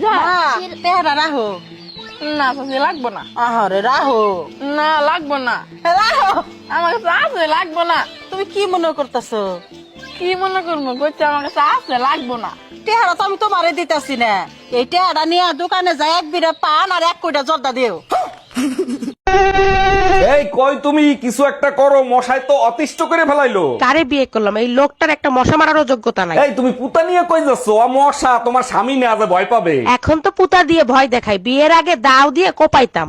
যা টেহারা রাহো। না চাচি লাগবো না। আহারে রাহো। না লাগবো না, রাহো। আমার কাছে আছে, লাগবো না। তুমি কি মনে করতেছো? কি মনে করবো করছে, আমার কাছে আছে, লাগবো না। টেহারা তো আমি তোমারে দিতেছি না। এই টেহারা নিয়ে দোকানে যাই এক বিড়া পান আর এক কইটা জর্দা দিও। এই কই তুমি কিছু একটা করো, মশাই তো অতিষ্ঠ করে ফেলাইলো। কারে বিয়ে করলাম, এই লোকটার একটা মশা মারারও যোগ্যতা নাই। এই তুমি পুতা নিয়ে কই যাচ্ছ? মশা তোমার স্বামী না যে ভয় পাবে। এখন তো পুতা দিয়ে ভয় দেখাই, বিয়ের আগে দাও দিয়ে কোপাইতাম।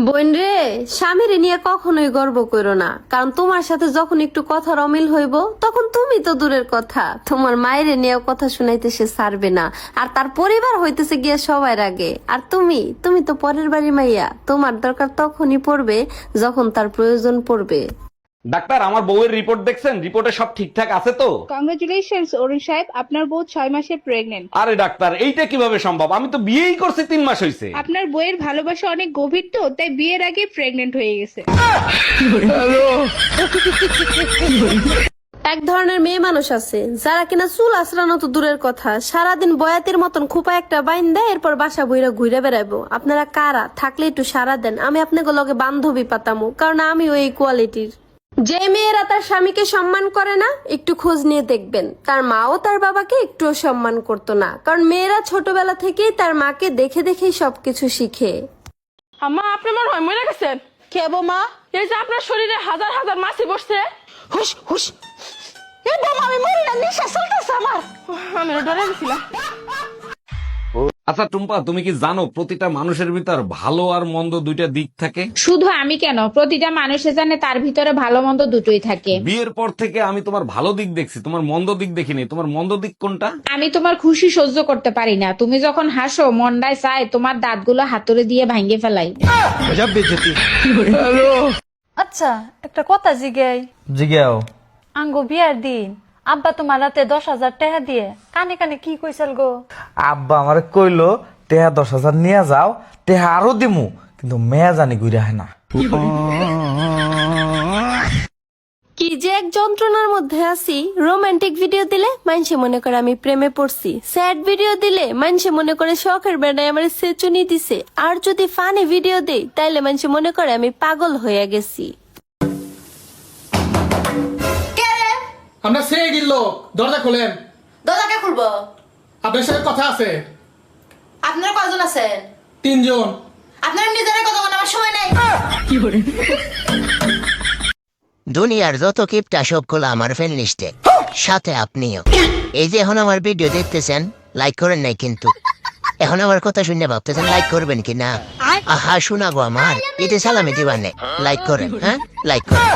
বোন রে, স্বামীরে নিয়ে কখনোই গর্ব করো না, কারণ তোমার সাথে যখন একটু কথার অমিল হইব তখন তুমি তো দূরের কথা, তোমার মায়েরে নিয়েও কথা শুনাইতে সে ছাড়বে না, আর তার পরিবার হইতেছে গিয়া সবার আগে। আর তুমি তো পরের বাড়ির মাইয়া, তোমার দরকার তখনই পড়বে যখন তার প্রয়োজন পড়বে। ডাক্তার, আমার বউয়ের রিপোর্ট দেখছেন? রিপোর্টে সব ঠিকঠাক আছে তো? কংগ্রেচুলেশনস অরুণ সাহেব, আপনার বউ 6 মাসের প্রেগনেন্ট। আরে ডাক্তার, এইটা কিভাবে সম্ভব? আমি তো বিয়েই করছি 3 মাস হয়েছে। আপনার বইয়ের ভালোবাসা অনেক গভীর, তো তাই বিয়ের আগে প্রেগনেন্ট হয়ে গেছে। এক ধরনের মেয়ে মানুষ আছে যারা কিনা চুল আঁচড়ানো তো দূরের কথা, সারাদিন বয়াতির মতন খোপা একটা বাইন দেয়, এরপর বাসা বইরা ঘুরে বেড়াইবো। আপনারা কারা থাকলে একটু সারা দেন, আমি আপনাকে লগে বান্ধবী পাতামো, কারণ আমি ওই কোয়ালিটির। যে মেয়েরা তার স্বামীকে সম্মান করে না, একটু খোঁজ নিয়ে দেখবেন তার মাও তার বাবাকে একটুও সম্মান করতো না, কারণ মেয়েরা ছোটবেলা থেকেই তার মাকে দেখে দেখেই সবকিছু শিখে। আম্মা, আপনি মনে হয় মরে গেছেন। কে বোমা? এই যে আপনার শরীরে হাজার হাজার মাছি বসছে। হুস হুস। এই বোমা, আমি মরি না, নিঃশ্বাস চলতেছে আমার। আমি ডরে গেছিলাম। আচ্ছা টুম্পা, তুমি কি জানো প্রতিটা মানুষের ভিতর ভালো আর মন্দ দুইটা দিক থাকে? শুধু আমি কেন, প্রতিটা মানুষে জানে তার ভিতরে ভালো মন্দ দুটোই থাকে। বিয়ের পর থেকে আমি তোমার ভালো দিক দেখছি, তোমার মন্দ দিক দেখিনি। তোমার মন্দ দিক কোনটা? আমি তোমার খুশি সহ্য করতে পারি না, তুমি যখন হাসো মনটায় চায় তোমার দাঁতগুলো হাতুড়ে দিয়ে ভাঙিয়ে ফেলাই। আচ্ছা, একটা কথা জিগাই। জিগাও। আঙ্গো বিয়ার দিন আব্বা তোমার রাতে 10,000 টাকা দিয়ে কানে কানে কি কইছিল গো? আব্বা আমারে কইলো টেহা 10,000 নিয়ে যাও, টেহা আরো দিমু, কিন্তু মেয়া জানি ঘুরে হয় না। কি যে এক যন্ত্রণার মধ্যে আছি। রোমান্টিক ভিডিও দিলে মানুষে মনে করে আমি প্রেমে পড়ছি, স্যাড ভিডিও দিলে মানুষে মনে করে শখের বেড়ায় আমার সেচুনি দিছে, আর যদি ফানি ভিডিও দেই তাইলে মানুষে মনে করে আমি পাগল হয়ে গেছি। আমরা সেই গিল, দরজা খোলেন। দরজা কে খুলবো? আপনার সাথে কথা আছে। আপনারা কয়জন আছেন? 3 জন। আপনারা নিজেরা কথা বলার সময় নাই। দুনিয়ার যত কিপটা সবগুলো আমার ফ্রেন্ড লিস্টে, সাথে আপনিও। এই যে এখন আমার ভিডিও দেখতেছেন, লাইক করেন নাই কিন্তু। এখন আমার কথা শুনে ভাবতেছেন লাইক করবেন কি না? আহা শোনাবো আমার, এতে সালামি দিবানে। লাইক করেন, হ্যাঁ লাইক করেন।